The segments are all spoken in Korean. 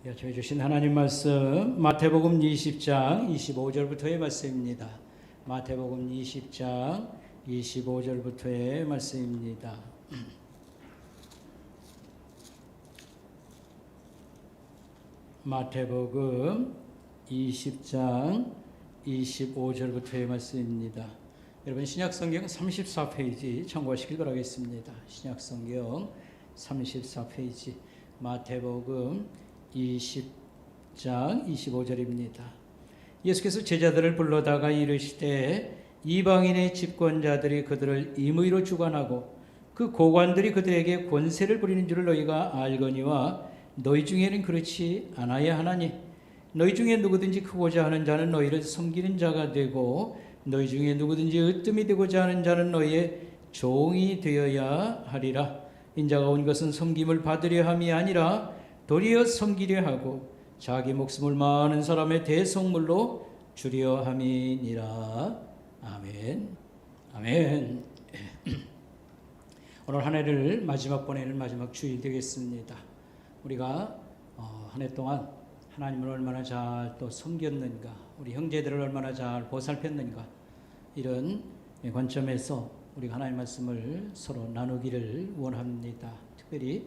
여쭤해 주신 하나님 말씀 마태복음 20장 25절부터의 말씀입니다. 마태복음 20장 25절부터의 말씀입니다. 마태복음 20장 25절부터의 말씀입니다. 여러분 신약성경 34페이지 참고하시길 바라겠습니다. 신약성경 34페이지 마태복음 20장 25절입니다. 예수께서 제자들을 불러다가 이르시되 이방인의 집권자들이 그들을 임의로 주관하고 그 고관들이 그들에게 권세를 부리는 줄을 너희가 알거니와 너희 중에는 그렇지 않아야 하나니 너희 중에 누구든지 크고자 하는 자는 너희를 섬기는 자가 되고 너희 중에 누구든지 으뜸이 되고자 하는 자는 너희의 종이 되어야 하리라. 인자가 온 것은 섬김을 받으려 함이 아니라 도리어 섬기려 하고 자기 목숨을 많은 사람의 대속물로 주려 함이니라. 아멘. 아멘. 오늘 한 해를 마지막 보내는 마지막 주일 되겠습니다. 우리가 한 해 동안 하나님을 얼마나 잘 또 섬겼는가, 우리 형제들을 얼마나 잘 보살폈는가, 이런 관점에서 우리가 하나님의 말씀을 서로 나누기를 원합니다. 특별히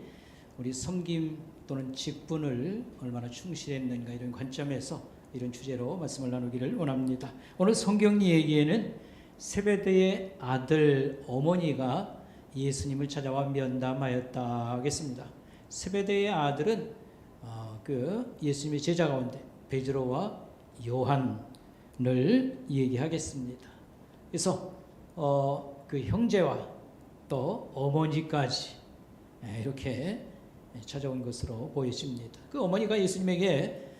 우리 섬김 또는 직분을 얼마나 충실했는가, 이런 관점에서 이런 주제로 말씀을 나누기를 원합니다. 오늘 성경 이야기에는 세베대의 아들 어머니가 예수님을 찾아와 면담하였다 하겠습니다. 세베대의 아들은 그 예수님의 제자 가운데 베드로와 요한을 얘기하겠습니다. 그래서 그 형제와 또 어머니까지 이렇게 찾아온 것으로 보여집니다. 그 어머니가 예수님에게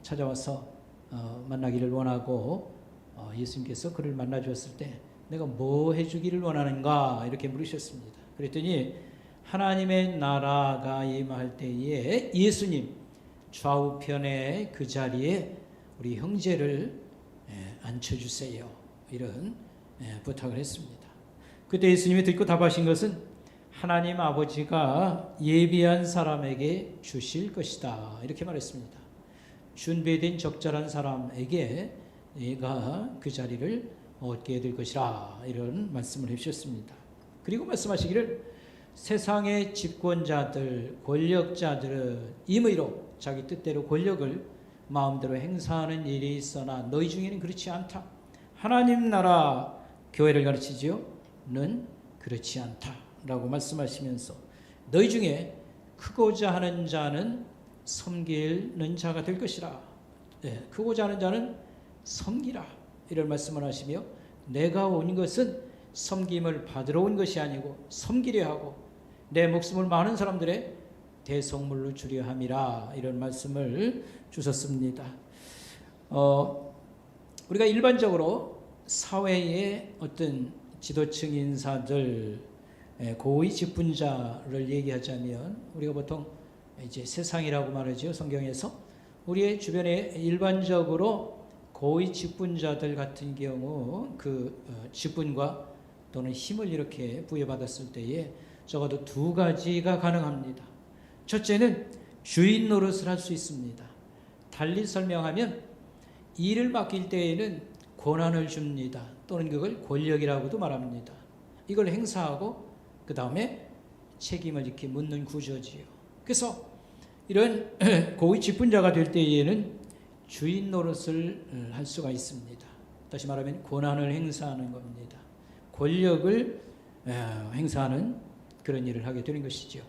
찾아와서 만나기를 원하고 예수님께서 그를 만나 주었을 때 내가 뭐 해주기를 원하는가 이렇게 물으셨습니다. 그랬더니 하나님의 나라가 임할 때에 예수님 좌우편의 그 자리에 우리 형제를 앉혀주세요, 이런 부탁을 했습니다. 그때 예수님이 듣고 답하신 것은 하나님 아버지가 예비한 사람에게 주실 것이다, 이렇게 말했습니다. 준비된 적절한 사람에게 내가 그 자리를 얻게 될 것이라, 이런 말씀을 해주셨습니다. 그리고 말씀하시기를 세상의 집권자들, 권력자들은 임의로 자기 뜻대로 권력을 마음대로 행사하는 일이 있으나 너희 중에는 그렇지 않다. 하나님 나라, 교회를 가르치지요? 는 그렇지 않다 라고 말씀하시면서 너희 중에 크고자 하는 자는 섬기는 자가 될 것이라. 크고자 하는 자는 섬기라, 이런 말씀을 하시며 내가 온 것은 섬김을 받으러 온 것이 아니고 섬기려 하고 내 목숨을 많은 사람들의 대속물로 주려 함이라, 이런 말씀을 주셨습니다. 우리가 일반적으로 사회의 어떤 지도층 인사들, 고위 직분자를 얘기하자면 우리가 보통 이제 세상이라고 말하죠. 성경에서 우리의 주변에 일반적으로 고위 직분자들 같은 경우 그 직분과 또는 힘을 이렇게 부여받았을 때에 적어도 두 가지가 가능합니다. 첫째는 주인 노릇을 할 수 있습니다. 달리 설명하면 일을 맡길 때에는 권한을 줍니다. 또는 그걸 권력이라고도 말합니다. 이걸 행사하고 그 다음에 책임을 이렇게 묻는 구조지요. 그래서 이런 고위 직분자가 될 때에는 주인 노릇을 할 수가 있습니다. 다시 말하면 권한을 행사하는 겁니다. 권력을 행사하는 그런 일을 하게 되는 것이죠.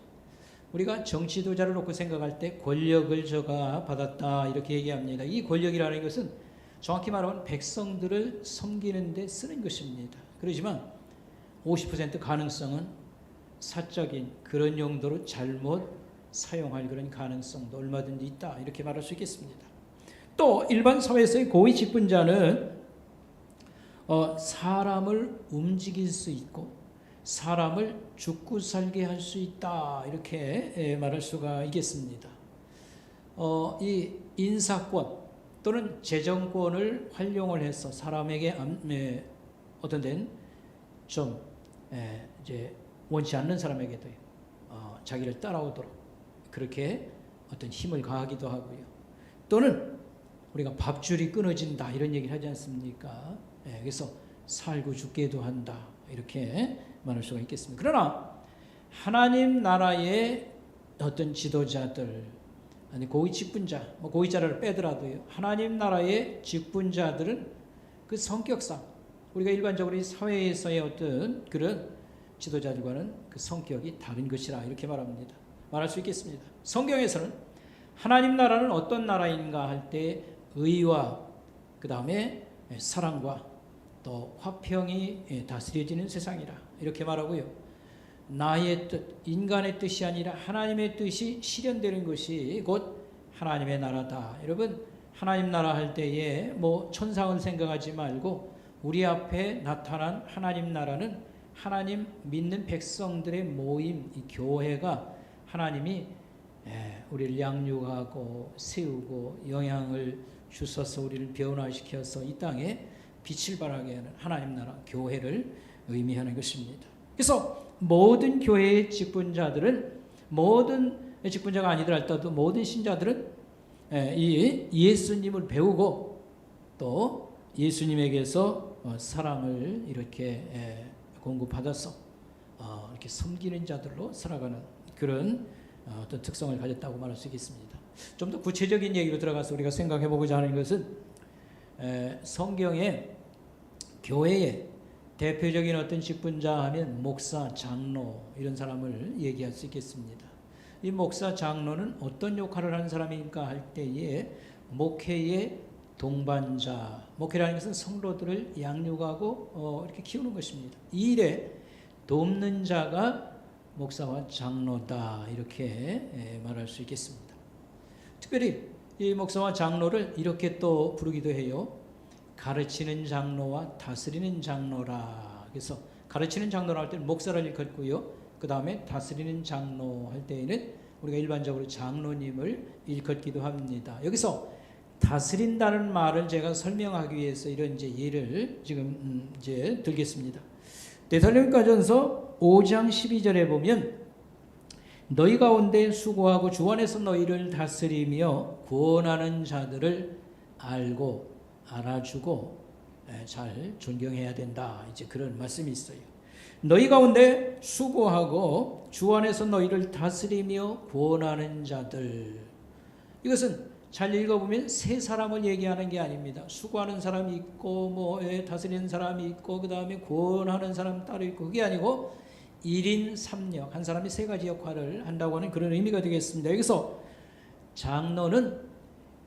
우리가 정치도자를 놓고 생각할 때 권력을 저가 받았다 이렇게 얘기합니다. 이 권력이라는 것은 정확히 말하면 백성들을 섬기는 데 쓰는 것입니다. 그렇지만 50% 가능성은 사적인 그런 용도로 잘못 사용할 그런 가능성도 얼마든지 있다, 이렇게 말할 수 있겠습니다. 또 일반 사회에서의 고위 직분자는 사람을 움직일 수 있고 사람을 죽고 살게 할 수 있다, 이렇게 말할 수가 있겠습니다. 이 인사권 또는 재정권을 활용을 해서 사람에게 어떤 데는 좀 이제 원치 않는 사람에게도 자기를 따라오도록 그렇게 어떤 힘을 가하기도 하고요. 또는 우리가 밥줄이 끊어진다 이런 얘기를 하지 않습니까? 그래서 살고 죽게도 한다 이렇게 말할 수가 있겠습니다. 그러나 하나님 나라의 어떤 지도자들, 아니 고위 직분자, 고위자를 빼더라도요, 하나님 나라의 직분자들은 그 성격상 우리가 일반적으로 이 사회에서의 어떤 그런 지도자들과는 그 성격이 다른 것이라 이렇게 말할 수 있겠습니다. 성경에서는 하나님 나라는 어떤 나라인가 할 때 의와 그 다음에 사랑과 또 화평이 다스려지는 세상이라 이렇게 말하고요. 나의 뜻, 인간의 뜻이 아니라 하나님의 뜻이 실현되는 것이 곧 하나님의 나라다. 여러분, 하나님 나라 할 때에 뭐 천상을 생각하지 말고 우리 앞에 나타난 하나님 나라는 하나님 믿는 백성들의 모임, 이 교회가 하나님이 우리를 양육하고 세우고 영향을 주셔서 우리를 변화시켜서 이 땅에 빛을 발하게 하는 하나님 나라 교회를 의미하는 것입니다. 그래서 모든 교회의 직분자들은, 모든 직분자가 아니더라 할지라도 모든 신자들은 이 예수님을 배우고 또 예수님에게서 사랑을 이렇게 공급받아서 이렇게 섬기는 자들로 살아가는 그런 어떤 특성을 가졌다고 말할 수 있겠습니다. 좀 더 구체적인 얘기로 들어가서 우리가 생각해 보고자 하는 것은 성경에 교회의 대표적인 어떤 직분자 하면 목사, 장로 이런 사람을 얘기할 수 있겠습니다. 이 목사, 장로는 어떤 역할을 하는 사람인가 할 때에 목회의 동반자, 목회라는 것은 성도들을 양육하고 이렇게 키우는 것입니다. 이 일에 돕는 자가 목사와 장로다 이렇게 말할 수 있겠습니다. 특별히 이 목사와 장로를 이렇게 또 부르기도 해요. 가르치는 장로와 다스리는 장로라. 그래서 가르치는 장로라 할 때는 목사를 일컫고요. 그 다음에 다스리는 장로 할 때에는 우리가 일반적으로 장로님을 일컫기도 합니다. 여기서 다스린다는 말을 제가 설명하기 위해서 이런 이제 예를 지금 이제 들겠습니다. 데살로니가전서 5장 12절에 보면 너희 가운데 수고하고 주 안에서 너희를 다스리며 구원하는 자들을 알고 알아주고 잘 존경해야 된다. 이제 그런 말씀이 있어요. 너희 가운데 수고하고 주 안에서 너희를 다스리며 구원하는 자들. 이것은 잘 읽어보면 세 사람을 얘기하는 게 아닙니다. 수고하는 사람이 있고 다스리는 사람이 있고 그 다음에 구원하는 사람 따로 있고 그게 아니고 1인 3역 한 사람이 세 가지 역할을 한다고 하는 그런 의미가 되겠습니다. 여기서 장로는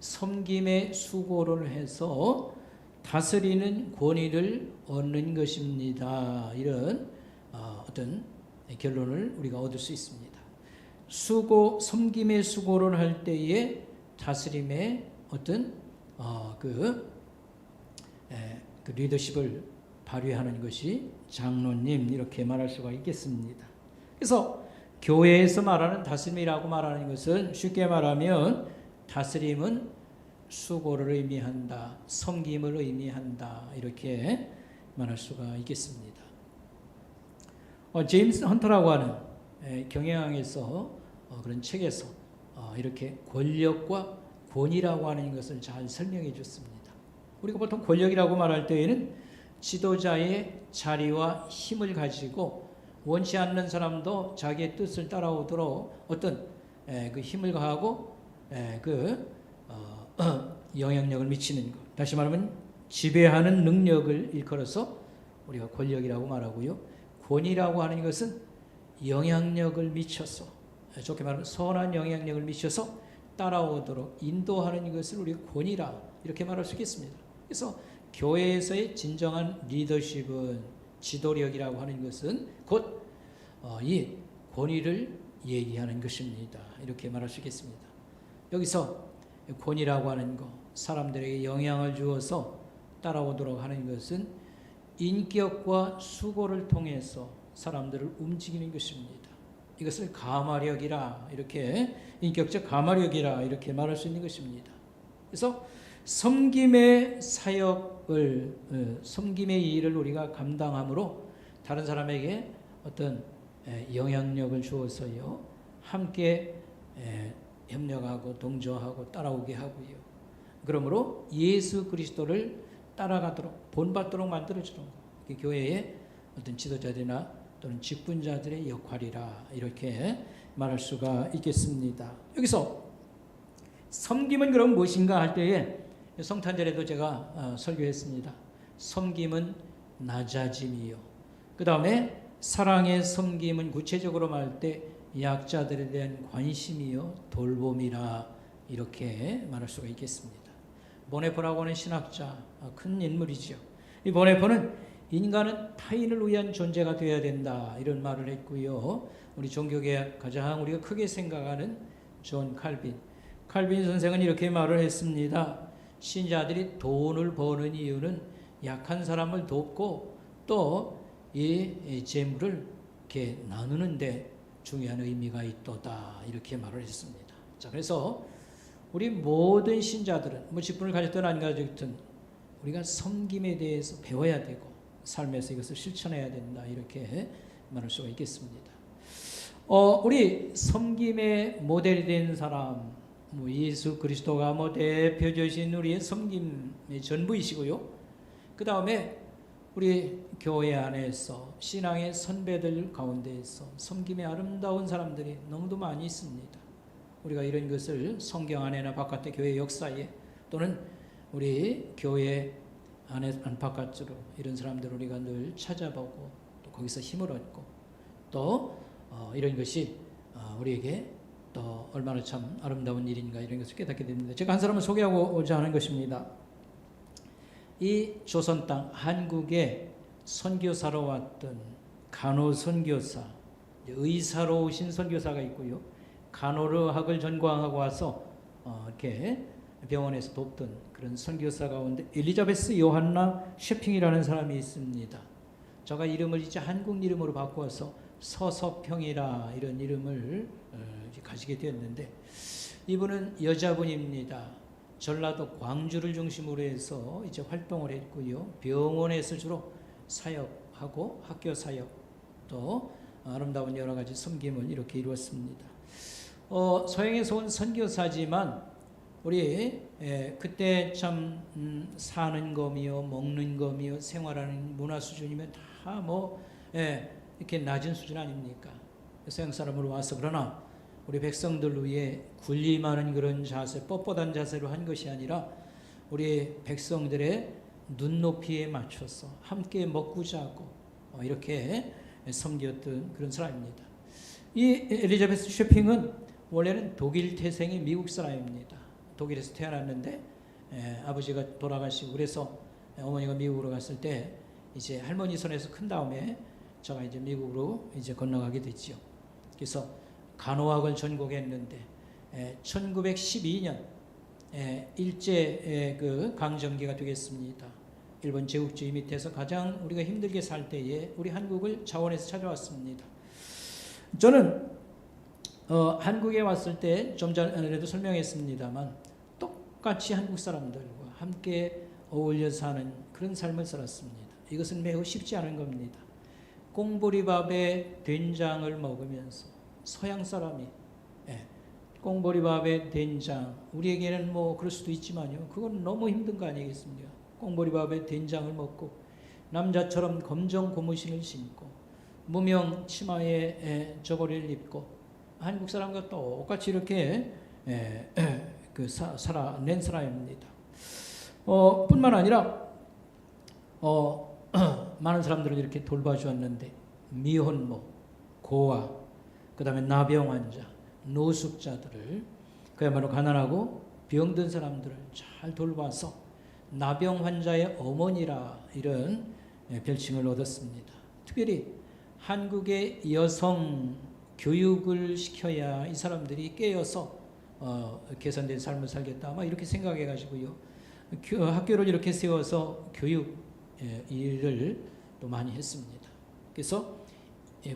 섬김의 수고를 해서 다스리는 권위를 얻는 것입니다. 이런 어떤 결론을 우리가 얻을 수 있습니다. 섬김의 수고를 할 때에 다스림의 어떤 그 리더십을 발휘하는 것이 장로님 이렇게 말할 수가 있겠습니다. 그래서 교회에서 말하는 다스림이라고 말하는 것은 쉽게 말하면 다스림은 수고를 의미한다, 섬김을 의미한다 이렇게 말할 수가 있겠습니다. 제임스 헌터라고 하는 경영학에서 그런 책에서 이렇게 권력과 권위라고 하는 것을 잘 설명해 줬습니다. 우리가 보통 권력이라고 말할 때에는 지도자의 자리와 힘을 가지고 원치 않는 사람도 자기의 뜻을 따라오도록 어떤 그 힘을 가하고 영향력을 미치는 것. 다시 말하면 지배하는 능력을 일컬어서 우리가 권력이라고 말하고요. 권위라고 하는 것은 영향력을 미쳐서, 좋게 말하면 선한 영향력을 미쳐서 따라오도록 인도하는 것을 우리가 권위라 이렇게 말할 수 있겠습니다. 그래서 교회에서의 진정한 리더십은, 지도력이라고 하는 것은 곧 이 권위를 얘기하는 것입니다. 이렇게 말할 수 있겠습니다. 여기서 권위라고 하는 것, 사람들에게 영향을 주어서 따라오도록 하는 것은 인격과 수고를 통해서 사람들을 움직이는 것입니다. 이것을 가마력이라, 이렇게 인격적 가마력이라 이렇게 말할 수 있는 것입니다. 그래서 섬김의 사역을, 섬김의 일을 우리가 감당함으로 다른 사람에게 어떤 영향력을 주어서요 함께 협력하고 동조하고 따라오게 하고요. 그러므로 예수 그리스도를 따라가도록 본받도록 만들어주는 것. 그게 교회의 어떤 지도자들이나 또는 직분자들의 역할이라 이렇게 말할 수가 있겠습니다. 여기서 섬김은 그럼 무엇인가 할 때에 성탄절에도 제가 설교했습니다. 섬김은 낮아짐이요. 그 다음에 사랑의 섬김은 구체적으로 말할 때 약자들에 대한 관심이요 돌봄이라 이렇게 말할 수가 있겠습니다. 보네포라고 하는 신학자 큰 인물이죠. 이 보네포는 인간은 타인을 위한 존재가 되어야 된다 이런 말을 했고요. 우리 종교개혁 가장 우리가 크게 생각하는 존 칼빈 선생은 이렇게 말을 했습니다. 신자들이 돈을 버는 이유는 약한 사람을 돕고 또 이 재물을 이렇게 나누는데 중요한 의미가 있도다 이렇게 말을 했습니다. 자, 그래서 우리 모든 신자들은 뭐 직분을 가졌든 안 가졌든 우리가 섬김에 대해서 배워야 되고 삶에서 이것을 실천해야 된다 이렇게 말할 수가 있겠습니다. 우리 섬김의 모델이 된 사람 뭐 예수 그리스도가 뭐 대표적인 우리의 섬김의 전부이시고요. 그 다음에 우리 교회 안에서 신앙의 선배들 가운데에서 섬김의 아름다운 사람들이 너무도 많이 있습니다. 우리가 이런 것을 성경 안에나 바깥의 교회 역사에 또는 우리 교회 안에 안팎으로 이런 사람들을 우리가 늘 찾아보고 또 거기서 힘을 얻고 또 이런 것이 우리에게 또 얼마나 참 아름다운 일인가 이런 것을 깨닫게 됩니다. 제가 한 사람을 소개하고자 하는 것입니다. 이 조선 땅 한국에 선교사로 왔던 간호선교사, 의사로 오신 선교사가 있고요. 간호학을 전공하고 와서 이렇게 병원에서 돕던 그런 선교사 가운데 엘리자베스 요한나 셰핑이라는 사람이 있습니다. 제가 이름을 이제 한국 이름으로 바꾸어서 서서평이라 이런 이름을 가지게 되었는데 이분은 여자분입니다. 전라도 광주를 중심으로 해서 이제 활동을 했고요. 병원에서 주로 사역하고 학교 사역 또 아름다운 여러 가지 섬김을 이렇게 이루었습니다. 서양에서 온 선교사지만 우리 그때 참 사는 거며 먹는 거며 생활하는 문화 수준이면 다 뭐 이렇게 낮은 수준 아닙니까? 서양 사람으로 와서 그러나 우리 백성들 위해 군림하는 그런 자세, 뻣뻣한 자세로 한 것이 아니라 우리 백성들의 눈높이에 맞춰서 함께 먹고 자고 이렇게 섬겼던 그런 사람입니다. 이 엘리자베스 셰핑은 원래는 독일 태생의 미국 사람입니다. 독일에서 태어났는데 아버지가 돌아가시고 그래서 어머니가 미국으로 갔을 때 이제 할머니 손에서 큰 다음에 제가 이제 미국으로 이제 건너가게 됐죠. 그래서 간호학을 전공했는데 1912년 일제 그 강점기가 되겠습니다. 일본 제국주의 밑에서 가장 우리가 힘들게 살 때에 우리 한국을 자원해서 찾아왔습니다. 저는 한국에 왔을 때 좀 전에도 설명했습니다만 똑같이 한국 사람들과 함께 어울려 사는 그런 삶을 살았습니다. 이것은 매우 쉽지 않은 겁니다. 꽁보리밥에 된장을 먹으면서 서양 사람이 꽁보리밥에 된장 우리에게는 뭐 그럴 수도 있지만요. 그건 너무 힘든 거 아니겠습니까? 꽁보리밥에 된장을 먹고 남자처럼 검정 고무신을 신고 무명 치마에 저고리를 입고 한국 사람과 똑같이 이렇게 살아낸 사람입니다. 뿐만 아니라 많은 사람들을 이렇게 돌봐주었는데 미혼모, 고아, 그 다음에 나병 환자, 노숙자들을 그야말로 가난하고 병든 사람들을 잘 돌봐서 나병 환자의 어머니라 이런 별칭을 얻었습니다. 특별히 한국의 여성 교육을 시켜야 이 사람들이 깨어서 개선된 삶을 살겠다 아마 이렇게 생각해 가지고요. 학교를 이렇게 세워서 교육 일을 또 많이 했습니다. 그래서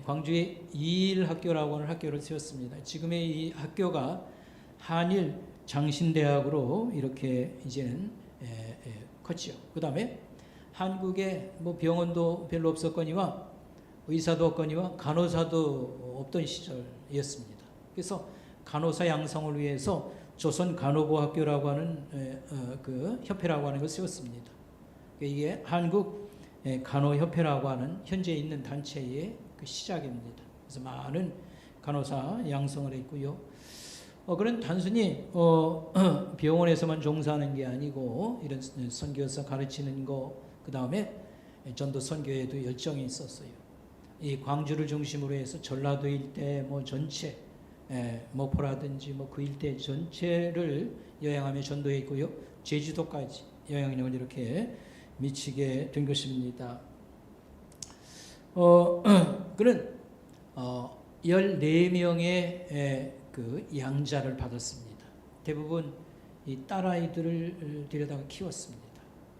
광주에 이일학교라고 하는 학교를 세웠습니다. 지금의 이 학교가 한일 장신대학으로 이렇게 이제는 컸죠. 그 다음에 한국에 뭐 병원도 별로 없었거니와 의사도 없거니와 간호사도 없던 시절이었습니다. 그래서 간호사 양성을 위해서 조선 간호부학교라고 하는 그 협회라고 하는 것을 세웠습니다. 이게 한국 간호협회라고 하는 현재 있는 단체의 그 시작입니다. 그래서 많은 간호사 양성을 했고요. 그런 단순히 병원에서만 종사하는 게 아니고 이런 선교사 가르치는 거, 그 다음에 전도 선교에도 열정이 있었어요. 이 광주를 중심으로 해서 전라도 일대 뭐 전체, 목포라든지 뭐 그 일대 전체를 여행하며 전도했고요. 제주도까지 영향력을 이렇게 미치게 된 것입니다. 그는 14명의 그 양자를 받았습니다. 대부분 이 딸아이들을 데려다가 키웠습니다.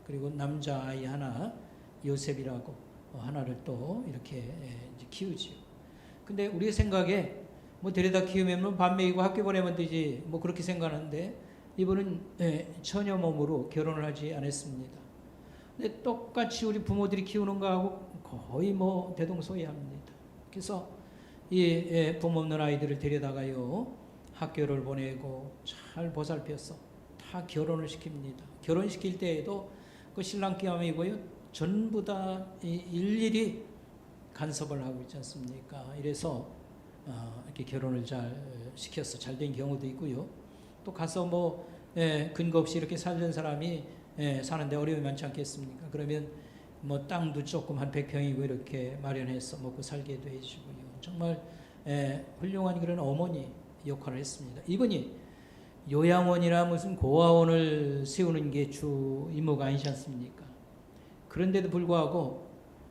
그리고 남자아이 하나, 요셉이라고 하나를 또 이렇게 키우지요. 근데 우리 생각에 뭐 데려다 키우면 밥 먹이고 학교 보내면 되지 뭐 그렇게 생각하는데, 이분은 처녀 몸으로 결혼을 하지 않았습니다. 근데 똑같이 우리 부모들이 키우는 거하고 거의 뭐 대동소이합니다. 그래서 이 부모 없는 아이들을 데려다가요 학교를 보내고 잘 보살펴서 다 결혼을 시킵니다. 결혼시킬 때에도 그 신랑감이고요 전부 다 일일이 간섭을 하고 있지 않습니까? 이래서 이렇게 결혼을 잘 시켜서 잘 된 경우도 있고요. 또 가서 뭐 근거 없이 이렇게 살던 사람이 사는데 어려움이 많지 않겠습니까? 그러면 뭐 땅도 조금 한 100평이고 이렇게 마련해서 먹고 살게도 해주고요. 정말 훌륭한 그런 어머니 역할을 했습니다. 이분이 요양원이나 무슨 고아원을 세우는 게 주 임무가 아니지 않습니까? 그런데도 불구하고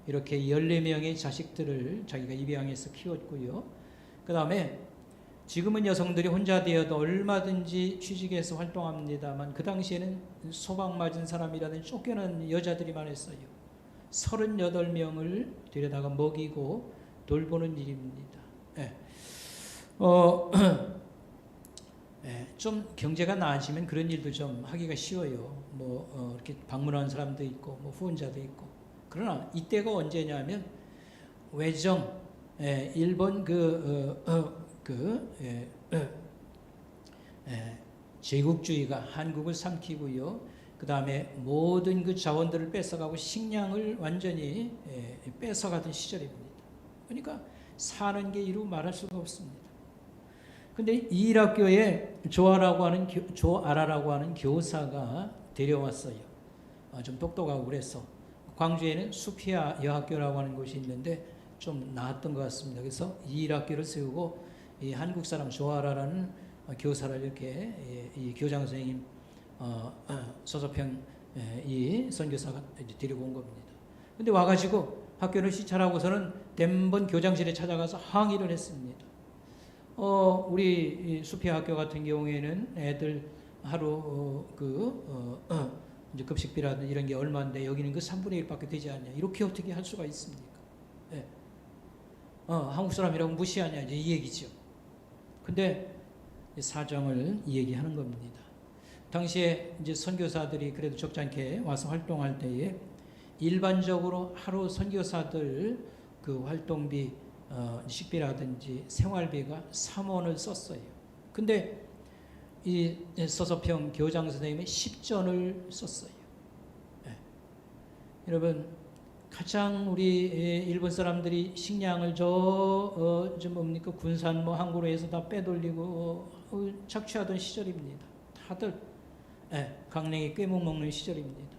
이렇게 14명의 자식들을 자기가 입양해서 키웠고요. 그 다음에 지금은 여성들이 혼자 되어도 얼마든지 취직해서 활동합니다만 그 당시에는 소방 맞은 사람이라든지 쫓겨난 여자들이 많았어요. 38명을 데려다가 먹이고 돌보는 일입니다. 좀 경제가 나아지면 그런 일도 좀 하기가 쉬워요. 뭐 이렇게 방문하는 사람도 있고 뭐 후원자도 있고. 그러나 이때가 언제냐면 외정, 일본 제국주의가 한국을 삼키고요. 그 다음에 모든 그 자원들을 뺏어가고 식량을 완전히 뺏어가던 시절입니다. 그러니까 사는 게 이루 말할 수가 없습니다. 근데 이 일학교에 조아라라고 하는 교사가 데려왔어요. 좀 똑똑하고 그래서 광주에는 수피아 여학교라고 하는 곳이 있는데 좀 나았던 것 같습니다. 그래서 이 일학교를 세우고 이 한국 사람 조아라라는 교사를 이렇게 이 교장 선생님 서서평 이 선교사가 데리고 온 겁니다. 근데 와가지고 학교를 시찰하고서는 덴번 교장실에 찾아가서 항의를 했습니다. 우리 수피아 학교 같은 경우에는 애들 하루 이제 급식비라든지 이런 게 얼마인데 여기는 그 3분의 1밖에 되지 않냐. 이렇게 어떻게 할 수가 있습니까? 한국 사람이라고 무시하냐. 이제 이 얘기죠. 근데 사정을 얘기하는 겁니다. 당시에 이제 선교사들이 그래도 적잖게 와서 활동할 때에 일반적으로 하루 선교사들 그 활동비, 식비라든지 생활비가 3원을 썼어요. 근데 이 서서평 교장 선생님이 10전을 썼어요. 여러분, 가장 우리 일본 사람들이 식량을 뭡니까 군산 뭐 항구로 해서 다 빼돌리고 착취하던 시절입니다. 다들 강냉이 꿰목 먹는 시절입니다.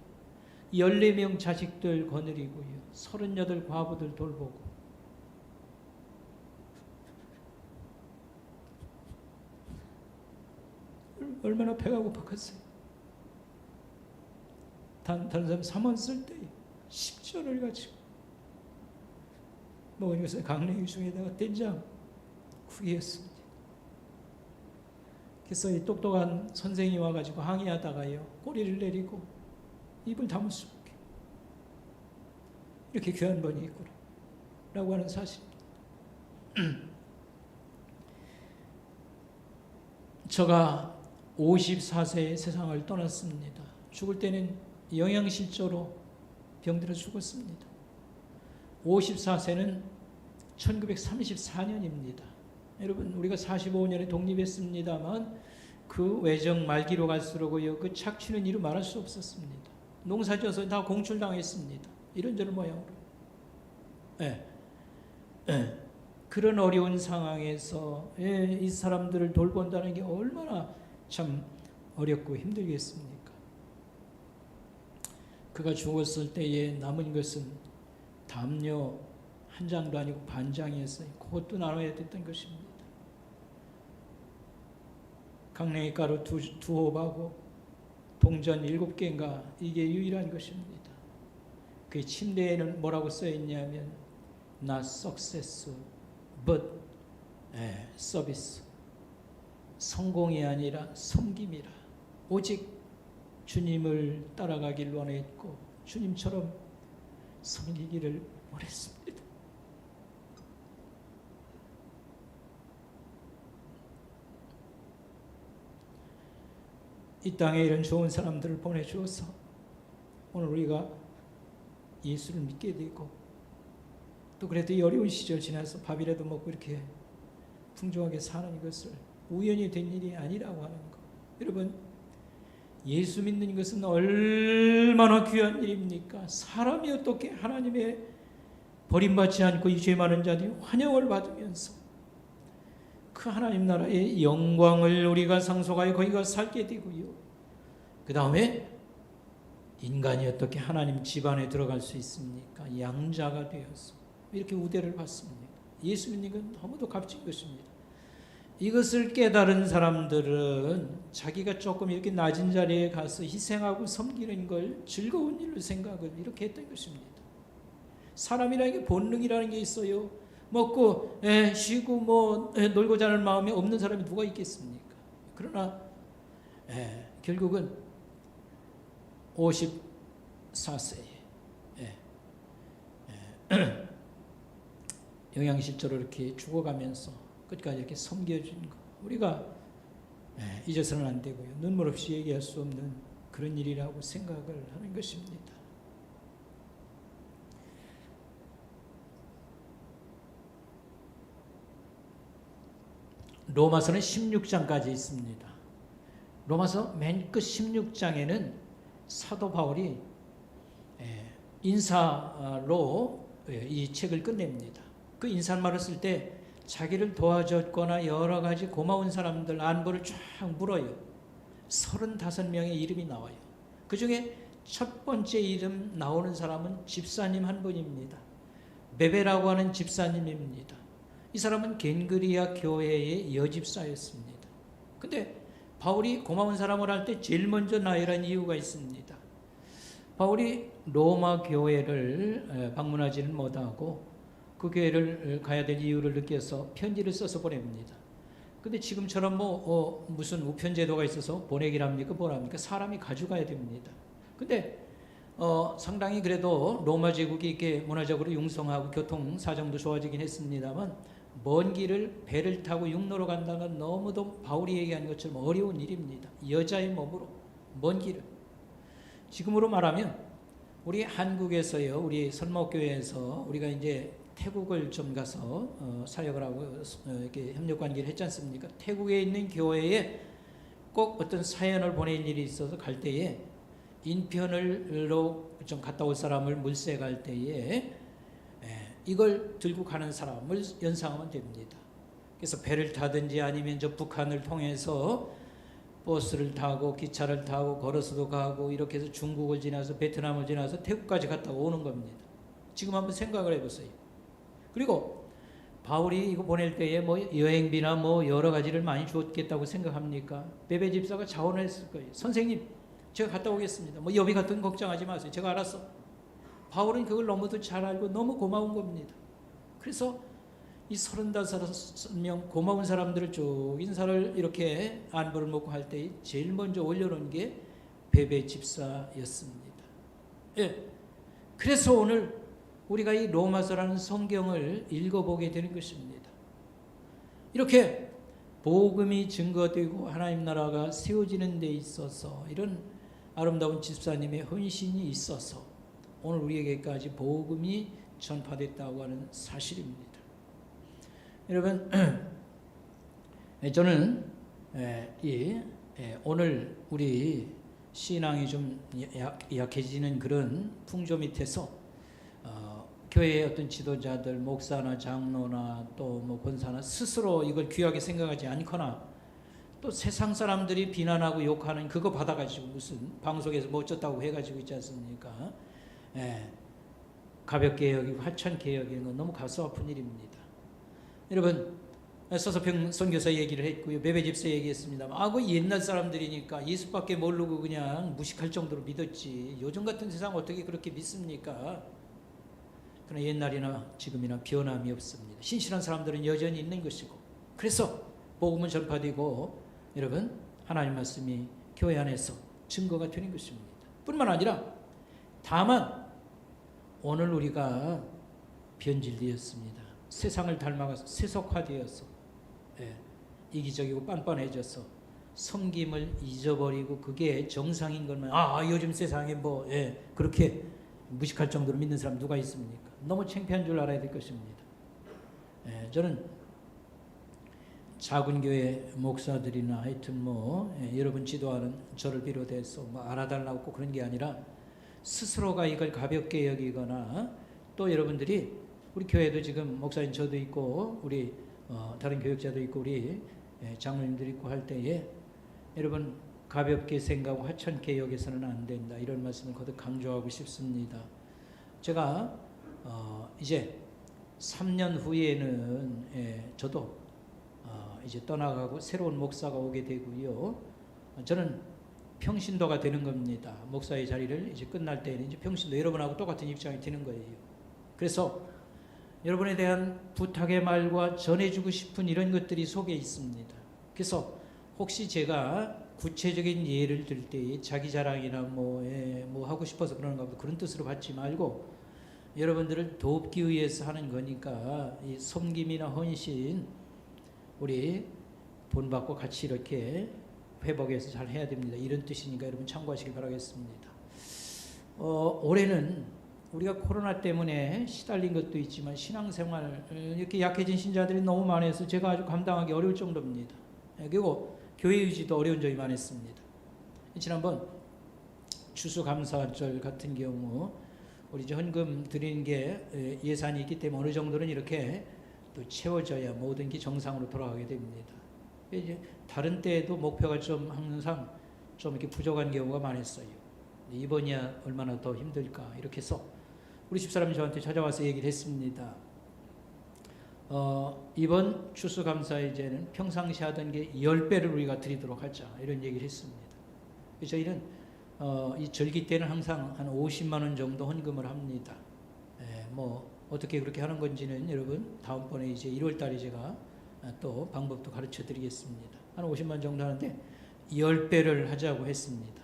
14명 자식들 거느리고요. 38 과부들 돌보고. 얼마나 배가 고팠겠어요. 다른 사람 3원 쓸 때 10전을 가지고 먹으면서 강냉이 중에다가 된장 후기했습니다. 그래서 이 똑똑한 선생이 와가지고 항의하다가요 꼬리를 내리고 입을 다물 수 없게 이렇게 귀한 분이 있구나 라고 하는 사실입니다. 저가 54세에 세상을 떠났습니다. 죽을 때는 영양실조로 병들어 죽었습니다. 54세는 1934년입니다. 여러분 우리가 45년에 독립했습니다만 그 외정 말기로 갈수록요 그 착취는 이루 말할 수 없었습니다. 농사져서 다 공출당했습니다. 이런저런 모양으로. 예. 예. 그런 어려운 상황에서 이 사람들을 돌본다는 게 얼마나 참 어렵고 힘들겠습니까? 그가 죽었을 때에 남은 것은 담요 한 장도 아니고 반 장이었어요. 그것도 나눠야 됐던 것입니다. 강냉이 가루 두 홉하고 동전 7개인가 이게 유일한 것입니다. 그 침대에는 뭐라고 써있냐면 not success but service. 성공이 아니라 섬김이라. 오직 주님을 따라가길 원했고 주님처럼 섬기기를 원했습니다. 이 땅에 이런 좋은 사람들을 보내주어서 오늘 우리가 예수를 믿게 되고 또 그래도 이 어려운 시절 지나서 밥이라도 먹고 이렇게 풍족하게 사는 것을 우연히 된 일이 아니라고 하는 것. 여러분 예수 믿는 것은 얼마나 귀한 일입니까? 사람이 어떻게 하나님의 버림받지 않고 이 죄 많은 자들이 환영을 받으면서 그 하나님 나라의 영광을 우리가 상속하여 거기가 살게 되고요. 그 다음에 인간이 어떻게 하나님 집안에 들어갈 수 있습니까? 양자가 되어서 이렇게 우대를 받습니다. 예수 믿는 건 너무도 값진 것입니다. 이것을 깨달은 사람들은 자기가 조금 이렇게 낮은 자리에 가서 희생하고 섬기는 걸 즐거운 일로 생각을 이렇게 했던 것입니다. 사람이라는 게 본능이라는 게 있어요. 먹고 쉬고 놀고 자는 마음이 없는 사람이 누가 있겠습니까? 그러나 결국은 54세에 영양실조로 이렇게 죽어가면서 끝까지 이렇게 섬겨준 거 우리가 잊어서는 안 되고요. 눈물 없이 얘기할 수 없는 그런 일이라고 생각을 하는 것입니다. 로마서는 16장까지 있습니다. 로마서 맨 끝 16장에는 사도 바울이 인사로 이 책을 끝냅니다. 그 인사말을 쓸 때 자기를 도와줬거나 여러 가지 고마운 사람들 안부를 쫙 물어요. 35명의 이름이 나와요. 그 중에 첫 번째 이름 나오는 사람은 집사님 한 분입니다. 베베라고 하는 집사님입니다. 이 사람은 겐그리아 교회의 여집사였습니다. 근데 바울이 고마운 사람을 할 때 제일 먼저 나열한 이유가 있습니다. 바울이 로마 교회를 방문하지는 못하고 그 교회를 가야 될 이유를 느껴서 편지를 써서 보냅니다. 근데 지금처럼 무슨 우편 제도가 있어서 보내기를 합니까? 뭐랍니까? 사람이 가져가야 됩니다. 근데 상당히 그래도 로마 제국이 이렇게 문화적으로 융성하고 교통 사정도 좋아지긴 했습니다만 먼 길을 배를 타고 육로로 간다는 건 너무도 바울이 얘기한 것처럼 어려운 일입니다. 여자의 몸으로 먼 길을. 지금으로 말하면 우리 한국에서요, 우리 설목교회에서 우리가 이제 태국을 좀 가서 사역을 하고 이렇게 협력 관계를 했지 않습니까? 태국에 있는 교회에 꼭 어떤 사연을 보낼 일이 있어서 갈 때에 인편을로 좀 갔다 올 사람을 물세 갈 때에 이걸 들고 가는 사람을 연상하면 됩니다. 그래서 배를 타든지 아니면 저 북한을 통해서 버스를 타고 기차를 타고 걸어서도 가고 이렇게 해서 중국을 지나서 베트남을 지나서 태국까지 갔다 오는 겁니다. 지금 한번 생각을 해보세요. 그리고 바울이 이거 보낼 때에 여행비나 여러 가지를 많이 줬겠다고 생각합니까? 베베 집사가 자원을 했을 거예요. 선생님, 제가 갔다 오겠습니다. 여비 같은 거 걱정하지 마세요. 제가 알았어. 바울은 그걸 너무도 잘 알고 너무 고마운 겁니다. 그래서 이 35명 고마운 사람들을 쭉 인사를 이렇게 안부를 묻고 할 때 제일 먼저 올려놓은 게 베베 집사였습니다. 그래서 오늘 우리가 이 로마서라는 성경을 읽어보게 되는 것입니다. 이렇게 복음이 증거되고 하나님 나라가 세워지는 데 있어서 이런 아름다운 집사님의 헌신이 있어서 오늘 우리에게까지 복음이 전파됐다고 하는 사실입니다. 여러분, 저는 오늘 우리 신앙이 좀 약해지는 그런 풍조 밑에서 교회의 어떤 지도자들, 목사나 장로나 또 뭐 권사나 스스로 이걸 귀하게 생각하지 않거나 또 세상 사람들이 비난하고 욕하는 그거 받아가지고 무슨 방송에서 뭐 어쩌다고 해가지고 있지 않습니까? 가볍게 여기고 하찮게 여기는 건 너무 가슴 아픈 일입니다. 여러분, 서서평 선교사 얘기를 했고요, 베베집사 얘기했습니다만, 그 옛날 사람들이니까 예수밖에 모르고 그냥 무식할 정도로 믿었지, 요즘 같은 세상 어떻게 그렇게 믿습니까? 그러나 옛날이나 지금이나 변함이 없습니다. 신실한 사람들은 여전히 있는 것이고, 그래서 복음은 전파되고 여러분 하나님 말씀이 교회 안에서 증거가 되는 것입니다. 뿐만 아니라 다만 오늘 우리가 변질되었습니다. 세상을 닮아가서 세속화되어서 이기적이고 빤빤해져서 섬김을 잊어버리고 그게 정상인 것만 요즘 세상에 그렇게 무식할 정도로 믿는 사람 누가 있습니까? 너무 창피한 줄 알아야 될 것입니다. 저는 작은 교회 목사들이나 하여튼 여러분 지도하는 저를 비롯해서 알아달라고 꼭 그런 게 아니라 스스로가 이걸 가볍게 여기거나 또 여러분들이 우리 교회도 지금 목사님 저도 있고 우리 다른 교육자도 있고 우리 장로님들 있고 할 때에 여러분 가볍게 생각하고 하찮게 여기서는 안 된다, 이런 말씀을 거듭 강조하고 싶습니다. 제가 이제 3년 후에는 저도 이제 떠나가고 새로운 목사가 오게 되고요. 저는 평신도가 되는 겁니다. 목사의 자리를 이제 끝날 때는 이제 평신도 여러분하고 똑같은 입장이 되는 거예요. 그래서 여러분에 대한 부탁의 말과 전해주고 싶은 이런 것들이 속에 있습니다. 그래서 혹시 제가 구체적인 예를 들 때 자기 자랑이나 뭐 하고 싶어서 그러는가 보다 그런 뜻으로 받지 말고 여러분들을 돕기 위해서 하는 거니까 이 섬김이나 헌신 우리 돈 받고 같이 이렇게 회복해서 잘 해야 됩니다. 이런 뜻이니까 여러분 참고하시기 바라겠습니다. 올해는 우리가 코로나 때문에 시달린 것도 있지만 신앙생활 이렇게 약해진 신자들이 너무 많아서 제가 아주 감당하기 어려울 정도입니다. 그리고 교회 유지도 어려운 점이 많았습니다. 지난번 추수감사절 같은 경우 우리 이제 헌금 드리는 게 예산이 있기 때문에 어느 정도는 이렇게 또 채워져야 모든 게 정상으로 돌아가게 됩니다. 이제 다른 때에도 목표가 좀 항상 좀 이렇게 부족한 경우가 많았어요. 이번이야 얼마나 더 힘들까 이렇게 해서 우리 집사람이 저한테 찾아와서 얘기를 했습니다. 이번 추수감사이제는 평상시 하던 게 10배를 우리가 드리도록 하자, 이런 얘기를 했습니다. 그래서 저희는 이 절기 때는 항상 한 50만 원 정도 헌금을 합니다. 어떻게 그렇게 하는 건지는 여러분 다음번에 이제 1월 달에 제가 또 방법도 가르쳐 드리겠습니다. 한 50만 정도 하는데 10배를 하자고 했습니다.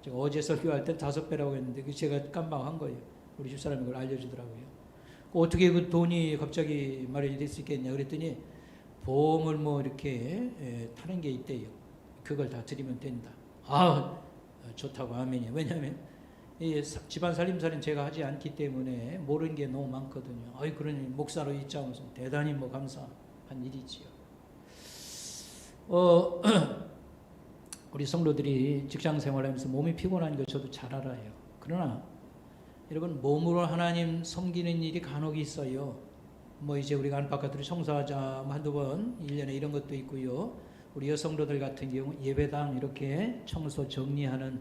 제가 어제 설교할 때 5배라고 했는데 제가 깜빡한 거예요. 우리 집사람이 그걸 알려주더라고요. 어떻게 그 돈이 갑자기 마련이 될 수 있겠냐 그랬더니 보험을 이렇게 타는 게 있대요. 그걸 다 드리면 된다. 좋다고 아멘이요. 왜냐하면 이 집안 살림살이는 제가 하지 않기 때문에 모르는 게 너무 많거든요. 그러니 목사로 입장에서 대단히 감사한 일이지요. 우리 성도들이 직장 생활하면서 몸이 피곤한 거 저도 잘 알아요. 그러나 여러분 몸으로 하나님 섬기는 일이 간혹 있어요. 이제 우리가 안팎가들을 청소하자 한두 번 1년에 이런 것도 있고요. 우리 여성도들 같은 경우 예배당 이렇게 청소 정리하는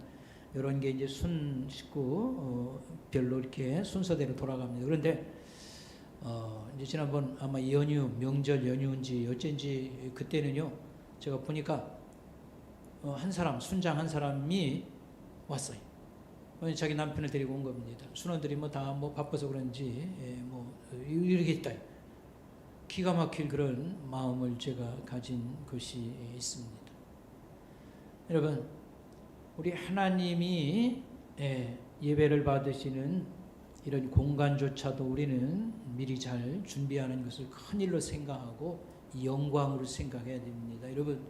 이런 게 이제 순식구 별로 이렇게 순서대로 돌아갑니다. 그런데 이제 지난번 아마 명절 연휴인지 어쩐지 그때는요, 제가 보니까 한 사람, 순장 한 사람이 왔어요. 자기 남편을 데리고 온 겁니다. 순원들이 다 바빠서 그런지 이렇게 있다. 기가 막힐 그런 마음을 제가 가진 것이 있습니다. 여러분, 우리 하나님이 예배를 받으시는 이런 공간조차도 우리는 미리 잘 준비하는 것을 큰 일로 생각하고 영광으로 생각해야 됩니다. 여러분,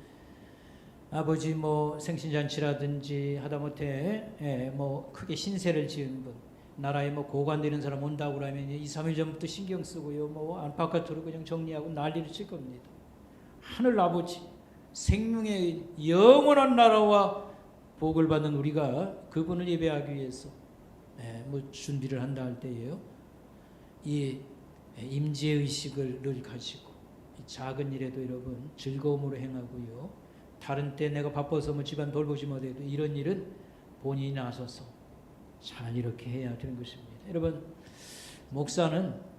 아버지 생신잔치라든지 하다못해 크게 신세를 지은 분, 나라에 고관 되는 사람 온다고 그러면 2, 3일 전부터 신경 쓰고요, 안팎 겉으로 그냥 정리하고 난리를 칠 겁니다. 하늘 아버지, 생명의 영원한 나라와 복을 받는 우리가 그분을 예배하기 위해서 뭐 준비를 한다 할 때예요. 이 임재의식을 늘 가지고 작은 일에도 여러분 즐거움으로 행하고요. 다른 때 내가 바빠서 뭐 집안 돌보지 못해도 이런 일은 본인이 나서서 잘 이렇게 해야 되는 것입니다. 여러분, 목사는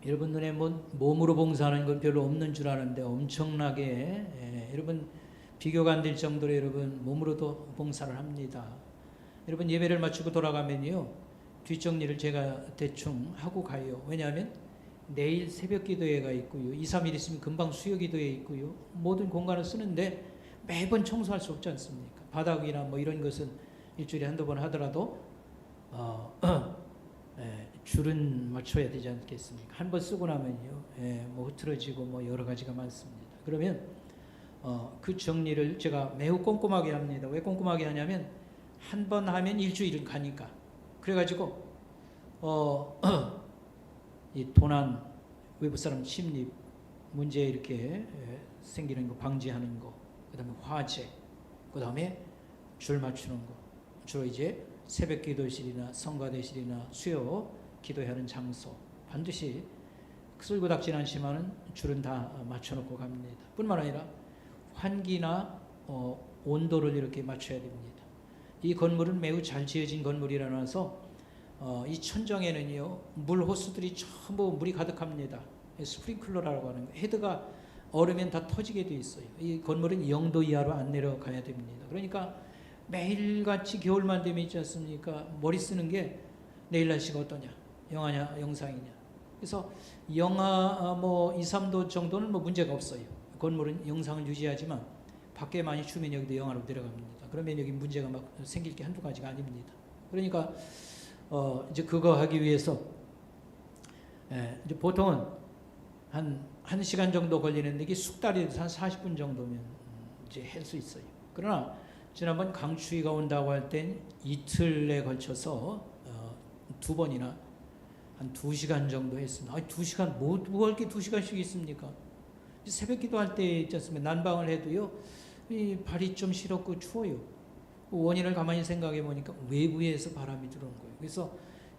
여러분 눈에 몸으로 봉사하는 건 별로 없는 줄 아는데 엄청나게 여러분 비교가 안 될 정도로 여러분 몸으로도 봉사를 합니다. 여러분 예배를 마치고 돌아가면요 뒷정리를 제가 대충 하고 가요. 왜냐하면 내일 새벽 기도회가 있고요. 2, 3일 있으면 금방 수요 기도회 있고요. 모든 공간을 쓰는데 매번 청소할 수 없지 않습니까? 바닥이나 뭐 이런 것은 일주일에 한두 번 하더라도 줄은 맞춰야 되지 않겠습니까? 한 번 쓰고 나면요, 뭐 흐트러지고 뭐 여러 가지가 많습니다. 그러면 그 정리를 제가 매우 꼼꼼하게 합니다. 왜 꼼꼼하게 하냐면 한 번 하면 일주일은 가니까. 그래가지고 이 도난 외부 사람 침입 문제 이렇게 생기는 거 방지하는 거, 그다음에 화재, 그다음에 줄 맞추는 거, 주로 이제 새벽 기도실이나 성가대실이나 수요 기도하는 장소 반드시 쓸고 닦진 않지만은 줄은 다 맞춰놓고 갑니다. 뿐만 아니라 환기나 온도를 이렇게 맞춰야 됩니다. 이 건물은 매우 잘 지어진 건물이라서 이 천정에는요 물 호스들이 전부 물이 가득합니다. 스프링클러라고 하는 거. 헤드가 얼으면 다 터지게 돼 있어요. 이 건물은 0도 이하로 안 내려가야 됩니다. 그러니까 매일같이 겨울만 되면 있지 않습니까? 머리 쓰는 게 내일 날씨가 어떠냐, 영하냐, 영상이냐. 그래서 영하 뭐 2, 3도 정도는 뭐 문제가 없어요. 건물은 영상을 유지하지만 밖에 많이 추우면 여기도 영하로 내려갑니다. 그러면 여기 문제가 막 생길 게 한두 가지가 아닙니다. 그러니까 이제 그거 하기 위해서 이제 보통은 한 1시간 정도 걸리는데 이게 숙달이 한 40분 정도면 이제 할 수 있어요. 그러나 지난번 강추위가 온다고 할 땐 이틀에 걸쳐서 2번이나 한 2시간 정도 했습니다. 아니 2시간 뭐 할 게 2시간씩 있습니까? 새벽 기도할 때 있지 않습니까? 난방을 해도요 이 발이 좀 시렵고 추워요. 원인을 가만히 생각해 보니까 외부에서 바람이 들어온 거예요. 그래서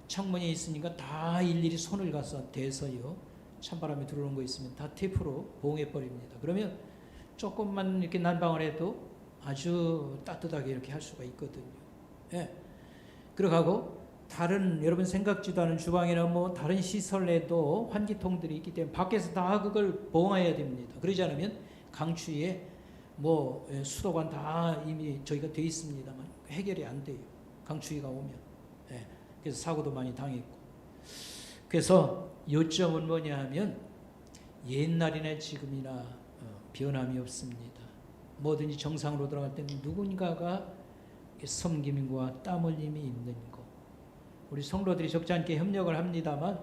창문이 있으니까 다 일일이 손을 가서 대서요 찬바람이 들어오는 거 있으면 다 테이프로 봉해 버립니다. 그러면 조금만 이렇게 난방을 해도 아주 따뜻하게 이렇게 할 수가 있거든요. 예. 그러고 다른 여러분 생각지도 않은 주방이나 뭐 다른 시설에도 환기통들이 있기 때문에 밖에서 다 그걸 봉해야 됩니다. 그러지 않으면 강추위에 뭐 수도관 다 이미 저희가 돼 있습니다만 해결이 안 돼요. 강추위가 오면. 예. 그래서 사고도 많이 당했고. 그래서 요점은 뭐냐 하면 옛날이나 지금이나 변함이 없습니다. 뭐든지 정상으로 돌아갈 때는 누군가가 섬김과 땀 흘림이 있는 거. 우리 성도들이 적지 않게 협력을 합니다만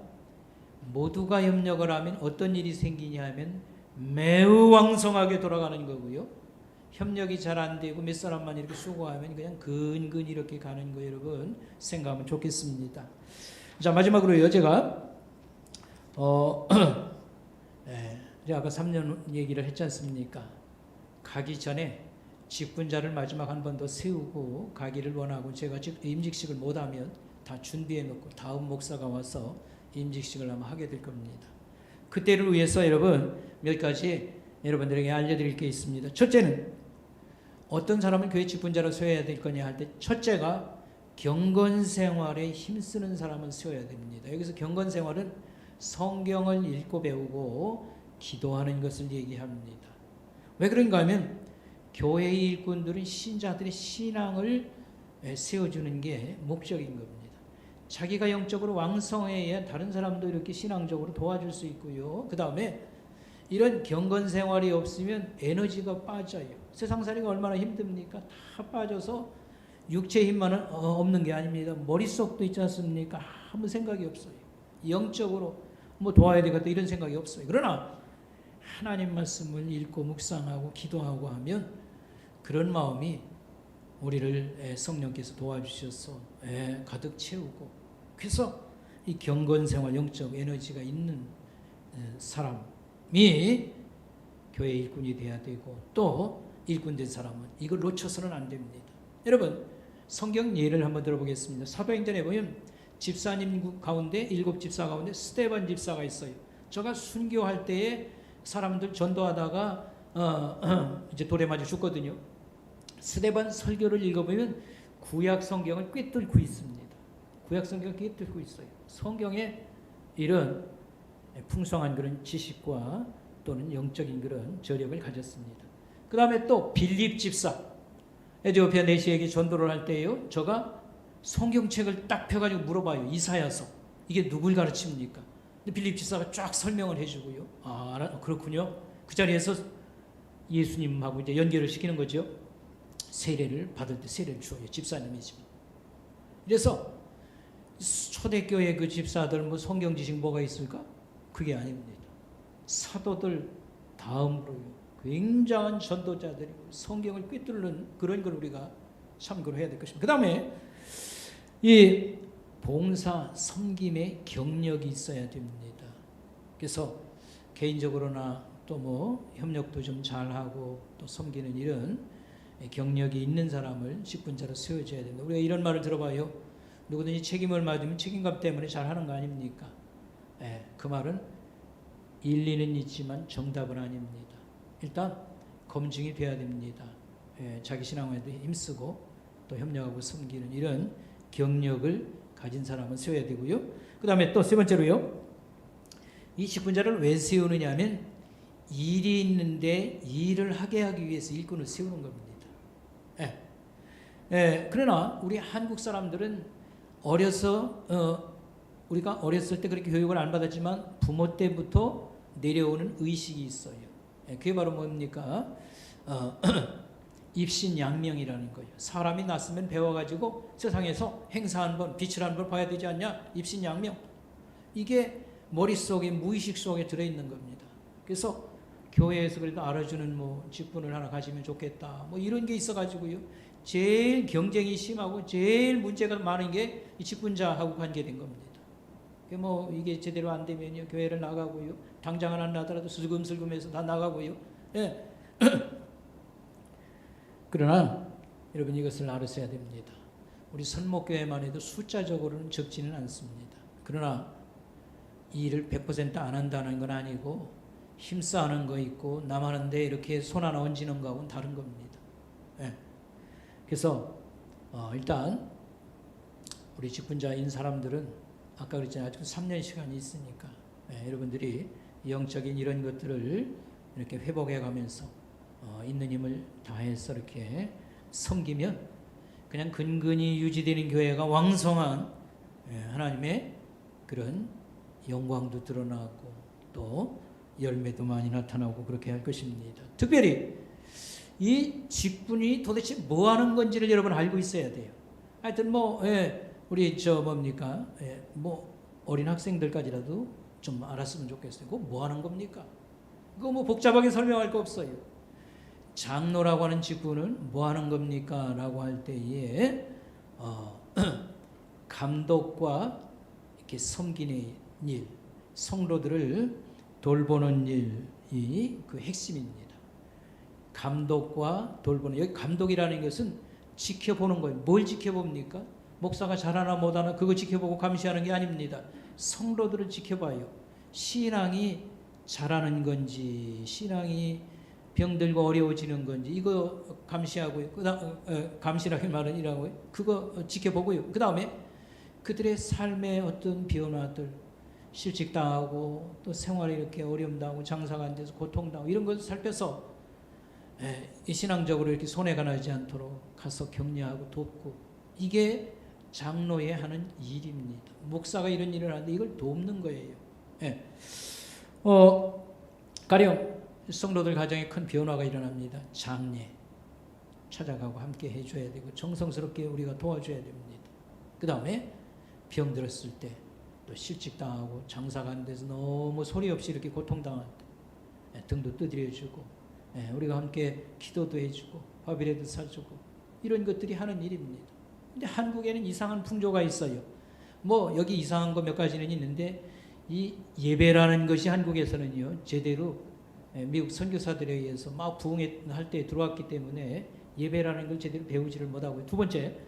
모두가 협력을 하면 어떤 일이 생기냐 하면 매우 왕성하게 돌아가는 거고요. 협력이 잘 안 되고 몇 사람만 이렇게 수고하면 그냥 근근히 이렇게 가는 거 여러분 생각하면 좋겠습니다. 자 마지막으로요 제가 제가 아까 3년 얘기를 했지 않습니까? 가기 전에 직분자를 마지막 한 번 더 세우고 가기를 원하고 제가 임직식을 못하면 다 준비해 놓고 다음 목사가 와서 임직식을 아마 하게 될 겁니다. 그때를 위해서 여러분 몇 가지 여러분들에게 알려드릴 게 있습니다. 첫째는 어떤 사람은 교회 직분자로 세워야 될 거냐 할 때 첫째가 경건생활에 힘쓰는 사람을 세워야 됩니다. 여기서 경건생활은 성경을 읽고 배우고 기도하는 것을 얘기합니다. 왜 그런가 하면 교회의 일꾼들은 신자들의 신앙을 세워주는 게 목적인 겁니다. 자기가 영적으로 왕성해야 다른 사람도 이렇게 신앙적으로 도와줄 수 있고요. 그 다음에 이런 경건생활이 없으면 에너지가 빠져요. 세상살이가 얼마나 힘듭니까? 다 빠져서 육체 힘만 없는 게 아닙니다. 머릿속도 있지 않습니까? 아무 생각이 없어요. 영적으로 뭐 도와야 되겠다 이런 생각이 없어요. 그러나 하나님 말씀을 읽고 묵상하고 기도하고 하면 그런 마음이 우리를 성령께서 도와주셔서 가득 채우고 그래서 이 경건생활 영적 에너지가 있는 사람이 교회 일꾼이 돼야 되고 또 일꾼 된 사람은 이걸 놓쳐서는 안 됩니다. 여러분 성경 예를 한번 들어보겠습니다. 사도행전에 보면 집사님 가운데 7집사 가운데 스데반 집사가 있어요. 저가 순교할 때에 사람들 전도하다가 이제 돌에 맞아 죽거든요. 스데반 설교를 읽어보면 구약 성경을 꿰뚫고 있습니다. 구약 성경을 꿰뚫고 있어요. 성경에 이런 풍성한 그런 지식과 또는 영적인 그런 저력을 가졌습니다. 그 다음에 또 빌립 집사, 에티오피아 내시에게 전도를 할 때요, 저가 성경책을 딱 펴가지고 물어봐요. 이사야서 이게 누굴 가르칩니까? 근데 빌립 집사가 쫙 설명을 해주고요. 아 그렇군요. 그 자리에서 예수님하고 이제 연결을 시키는 거죠. 세례를 받을 때 세례를 주어요. 집사님이지만. 그래서 초대교회 그 집사들 뭐 성경 지식 뭐가 있을까? 그게 아닙니다. 사도들 다음으로요. 굉장한 전도자들이고 성경을 꿰뚫는 그런 걸 우리가 참고로 해야 될 것입니다. 그 다음에 이 봉사 섬김의 경력이 있어야 됩니다. 그래서 개인적으로나 또 뭐 협력도 좀 잘하고 또 섬기는 이런 경력이 있는 사람을 직분자로 세워줘야 됩니다. 우리가 이런 말을 들어봐요. 누구든지 책임을 맡으면 책임감 때문에 잘하는 거 아닙니까? 그 말은 일리는 있지만 정답은 아닙니다. 일단 검증이 돼야 됩니다. 자기 신앙에도 힘쓰고 또 협력하고 섬기는 이런 경력을 가진 사람은 세워야 되고요. 그 다음에 또 세 번째로요. 이 직분자를 왜 세우느냐 하면 일이 있는데 일을 하게 하기 위해서 일꾼을 세우는 겁니다. 그러나 우리 한국 사람들은 우리가 어렸을 때 그렇게 교육을 안 받았지만 부모 때부터 내려오는 의식이 있어요. 그게 바로 뭡니까? 입신양명이라는 거예요. 사람이 났으면 배워가지고 세상에서 행사 한 번, 빛을 한 번 봐야 되지 않냐? 입신양명. 이게 머릿속에 무의식 속에 들어있는 겁니다. 그래서 교회에서 그래도 알아주는 뭐 직분을 하나 가지면 좋겠다. 뭐 이런 게 있어가지고요. 제일 경쟁이 심하고 제일 문제가 많은 게 이 직분자하고 관계된 겁니다. 뭐 이게 제대로 안 되면요 교회를 나가고요. 당장은 안 나더라도 슬금슬금해서 다 나가고요. 그러나 여러분 이것을 알으셔야 됩니다. 우리 선목교회만 해도 숫자적으로는 적지는 않습니다. 그러나 이 일을 100% 안 한다는 건 아니고 힘싸는 거 있고 남하는데 이렇게 손 하나 얹는 거하고는 다른 겁니다. 그래서 일단 우리 직분자인 사람들은 아까 그랬잖아요. 아직 3년 시간이 있으니까 여러분들이 영적인 이런 것들을 이렇게 회복해 가면서 있는 힘을 다해서 이렇게 섬기면 그냥 근근히 유지되는 교회가 왕성한 하나님의 그런 영광도 드러나고 또 열매도 많이 나타나고 그렇게 할 것입니다. 특별히 이 직분이 도대체 뭐 하는 건지를 여러분 알고 있어야 돼요. 하여튼 우리 뭐 어린 학생들까지라도 좀 알았으면 좋겠어요. 그거 뭐 하는 겁니까? 그거 뭐 복잡하게 설명할 거 없어요. 장로라고 하는 직분은 뭐 하는 겁니까? 라고 할 때에 감독과 이렇게 섬기는 일, 성도들을 돌보는 일이 그 핵심입니다. 감독과 돌보는, 여기 감독이라는 것은 지켜보는 거예요. 뭘 지켜봅니까? 목사가 잘하나 못하나 그거 지켜보고 감시하는 게 아닙니다. 성도들을 지켜봐요. 신앙이 잘하는 건지 신앙이 병들고 어려워지는 건지 이거 감시하고요. 감시라는 말은 이라고요. 그거 지켜보고요. 그 다음에 그들의 삶의 어떤 변화들, 실직당하고 또 생활에 이렇게 어려움 당하고 장사가 안 돼서 고통당하고 이런 것을 살펴서 이 신앙적으로 이렇게 손해가 나지 않도록 가서 격려하고 돕고, 이게 장로의 하는 일입니다. 목사가 이런 일을 하는데 이걸 돕는 거예요. 가령 성도들 가정에 큰 변화가 일어납니다. 장례 찾아가고 함께 해줘야 되고 정성스럽게 우리가 도와줘야 됩니다. 그 다음에 병들었을 때 또 실직당하고 장사가 안 돼서 너무 소리 없이 이렇게 고통당할 때 등도 두드려주고 우리가 함께 기도도 해주고 밥이라도 사주고 이런 것들이 하는 일입니다. 근데 한국에는 이상한 풍조가 있어요. 뭐 여기 이상한 거 몇 가지는 있는데 이 예배라는 것이 한국에서는요 제대로 미국 선교사들에 의해서 막 부흥할 때 들어왔기 때문에 예배라는 걸 제대로 배우지를 못하고요. 두 번째,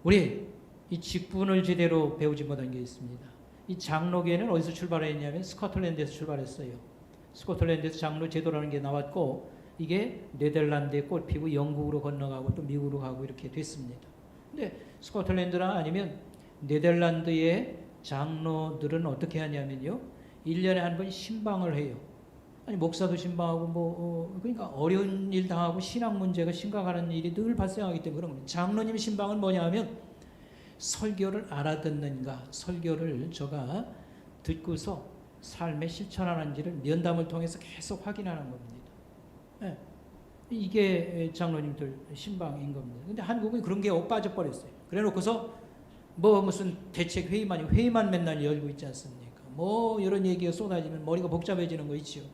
우리 이 직분을 제대로 배우지 못한 게 있습니다. 이 장로계는 어디서 출발했냐면 스코틀랜드에서 출발했어요. 스코틀랜드에서 장로 제도라는 게 나왔고 이게 네덜란드에 꽃 피고 영국으로 건너가고 또 미국으로 가고 이렇게 됐습니다. 근데 스코틀랜드나 아니면 네덜란드의 장로들은 어떻게 하냐면요, 1년에 한 번 신방을 해요. 아니 목사도 신방하고 그러니까 어려운 일 당하고 신앙 문제가 심각한 일이 늘 발생하기 때문에 그런 겁니다. 장로님 신방은 뭐냐 하면 설교를 알아듣는가, 설교를 저가 듣고서 삶에 실천하는지를 면담을 통해서 계속 확인하는 겁니다. 네. 이게 장로님들 신방인 겁니다. 근데 한국은 그런 게 빠져버렸어요. 그래 놓고서 무슨 대책 회의만 맨날 열고 있지 않습니까? 이런 얘기가 쏟아지면 머리가 복잡해지는 거 있지요.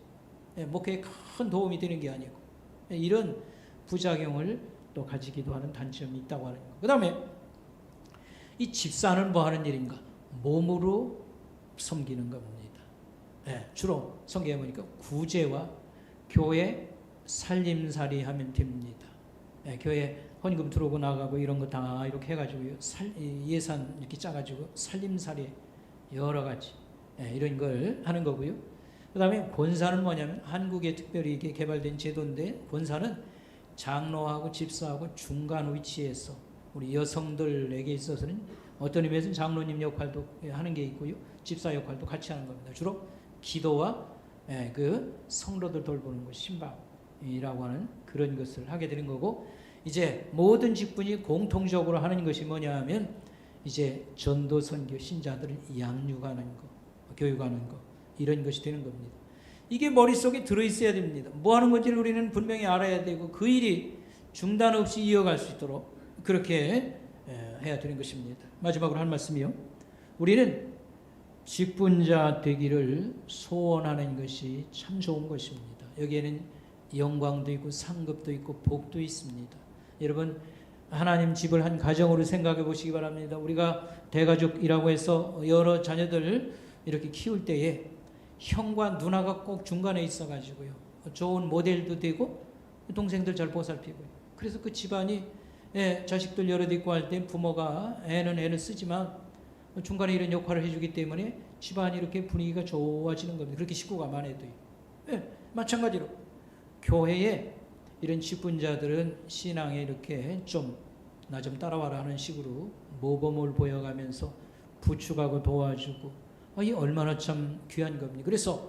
목회에 큰 도움이 되는 게 아니고 이런 부작용을 또 가지기도 하는 단점이 있다고 하는 거. 그 다음에 이 집사는 뭐 하는 일인가? 몸으로 섬기는 겁니다. 주로 성경에 보니까 구제와 교회 살림살이 하면 됩니다. 교회 헌금 들어오고 나가고 이런 거 다 이렇게 해가지고 예산 이렇게 짜가지고 살림살이 여러 가지 이런 걸 하는 거고요. 그 다음에 권사는 뭐냐면 한국에 특별히 이게 개발된 제도인데 권사는 장로하고 집사하고 중간 위치에서 우리 여성들에게 있어서는 어떤 의미에서는 장로님 역할도 하는 게 있고요. 집사 역할도 같이 하는 겁니다. 주로 기도와 그 성도들 돌보는 것, 신방이라고 하는 그런 것을 하게 되는 거고, 이제 모든 직분이 공통적으로 하는 것이 뭐냐 하면 이제 전도 선교 신자들을 양육하는 거, 교육하는 거, 이런 것이 되는 겁니다. 이게 머릿속에 들어있어야 됩니다. 뭐 하는 건지를 우리는 분명히 알아야 되고 그 일이 중단 없이 이어갈 수 있도록 그렇게 해야 되는 것입니다. 마지막으로 한 말씀이요. 우리는 직분자 되기를 소원하는 것이 참 좋은 것입니다. 여기에는 영광도 있고 상급도 있고 복도 있습니다. 여러분, 하나님 집을 한 가정으로 생각해 보시기 바랍니다. 우리가 대가족이라고 해서 여러 자녀들 이렇게 키울 때에 형과 누나가 꼭 중간에 있어가지고요, 좋은 모델도 되고 동생들 잘 보살피고요. 그래서 그 집안이 자식들 여럿 있고 할 때 부모가 애는 쓰지만 중간에 이런 역할을 해주기 때문에 집안이 이렇게 분위기가 좋아지는 겁니다. 그렇게 식구가 많아도요. 마찬가지로 교회에 이런 직분자들은 신앙에 이렇게 나 좀 따라와라 하는 식으로 모범을 보여가면서 부축하고 도와주고, 이 얼마나 참 귀한 겁니다. 그래서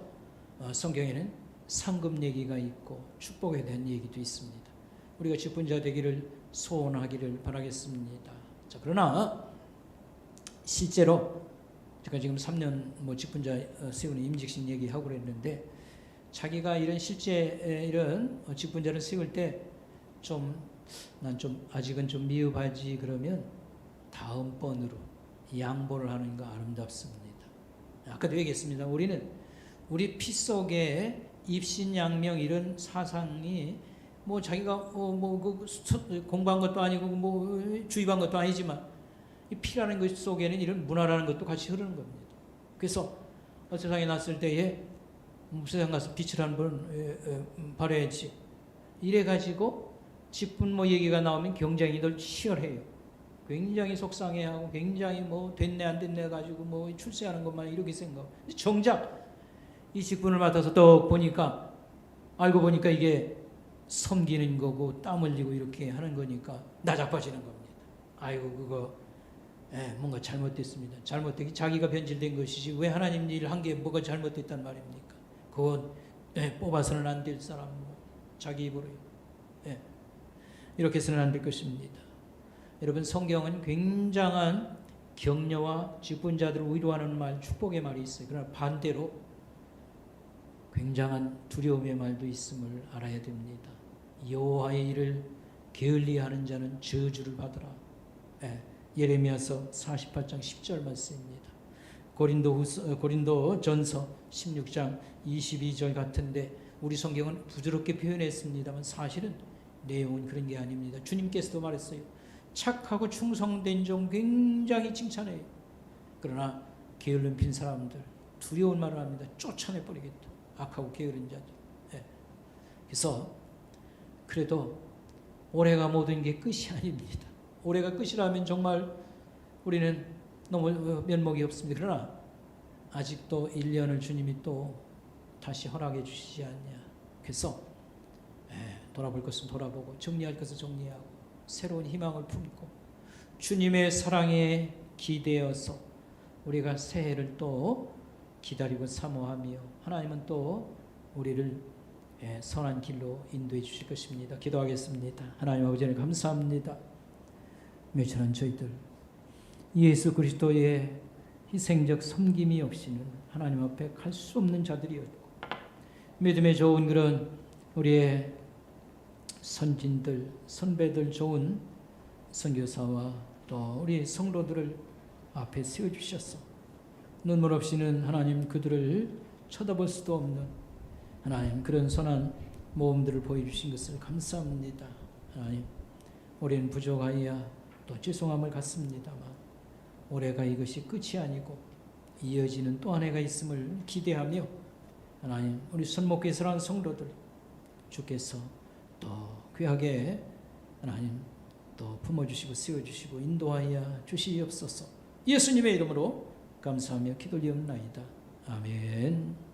성경에는 상급 얘기가 있고 축복에 대한 얘기도 있습니다. 우리가 직분자 되기를 소원하기를 바라겠습니다. 자, 그러나 실제로 제가 지금 3년 직분자 세우는 임직신 얘기하고 그랬는데, 자기가 이런 실제 이런 직분자를 세울 때 난 아직은 좀 미흡하지 그러면 다음번으로 양보를 하는 거 아름답습니다. 아까도 얘기했습니다. 우리 피 속에 입신양명 이런 사상이 자기가 공부한 것도 아니고 주입한 것도 아니지만 이 피라는 것 속에는 이런 문화라는 것도 같이 흐르는 겁니다. 그래서 세상에 났을 때에 세상 가서 빛을 한번 발해야지, 이래가지고 직분 얘기가 나오면 경쟁이 늘 치열해요. 굉장히 속상해하고 굉장히 됐네 안 됐네 가지고 출세하는 것만 이렇게 생각하고, 정작 이 직분을 맡아서 또 알고 보니까 이게 섬기는 거고 땀 흘리고 이렇게 하는 거니까 나자빠지는 겁니다. 아이고 그거 뭔가 잘못됐습니다. 잘못되기 자기가 변질된 것이지 왜 하나님 일 한 게 뭐가 잘못됐단 말입니까? 그건 뽑아서는 안 될 사람 자기 입으로 이렇게 해서는 안 될 것입니다. 여러분, 성경은 굉장한 격려와 직분자들을 위로하는 말, 축복의 말이 있어요. 그러나 반대로 굉장한 두려움의 말도 있음을 알아야 됩니다. 여호와의 일을 게을리하는 자는 저주를 받으라. 예레미야서 48장 10절 말씀입니다. 고린도 전서 16장 22절 같은데 우리 성경은 부드럽게 표현했습니다만 사실은 내용은 그런 게 아닙니다. 주님께서도 말했어요. 착하고 충성된 종 굉장히 칭찬해요. 그러나 게을른 핀 사람들 두려운 말을 합니다. 쫓아내버리겠다. 악하고 게으른 자들. 그래서 그래도 올해가 모든 게 끝이 아닙니다. 올해가 끝이라면 정말 우리는 너무 면목이 없습니다. 그러나 아직도 1년을 주님이 또 다시 허락해 주시지 않냐. 그래서 돌아볼 것은 돌아보고 정리할 것은 정리하고 새로운 희망을 품고 주님의 사랑에 기대어서 우리가 새해를 또 기다리고 사모하며 하나님은 또 우리를 선한 길로 인도해 주실 것입니다. 기도하겠습니다. 하나님 아버지 감사합니다. 며칠은 저희들 예수 그리스도의 희생적 섬김이 없이는 하나님 앞에 갈 수 없는 자들이었고 믿음의 좋은 그런 우리의 선진들, 선배들 좋은 선교사와 또 우리 성도들을 앞에 세워주셔서 눈물 없이는 하나님 그들을 쳐다볼 수도 없는 하나님 그런 선한 모험들을 보여주신 것을 감사합니다. 하나님 우리는 부족하여 또 죄송함을 갖습니다만 올해가 이것이 끝이 아니고 이어지는 또 한 해가 있음을 기대하며 하나님 우리 손목교회 사랑하는 성도들 주께서 또 귀하게 하나님 또 품어주시고 세워주시고 인도하여 주시옵소서. 예수님의 이름으로 감사하며 기도리옵나이다. 아멘.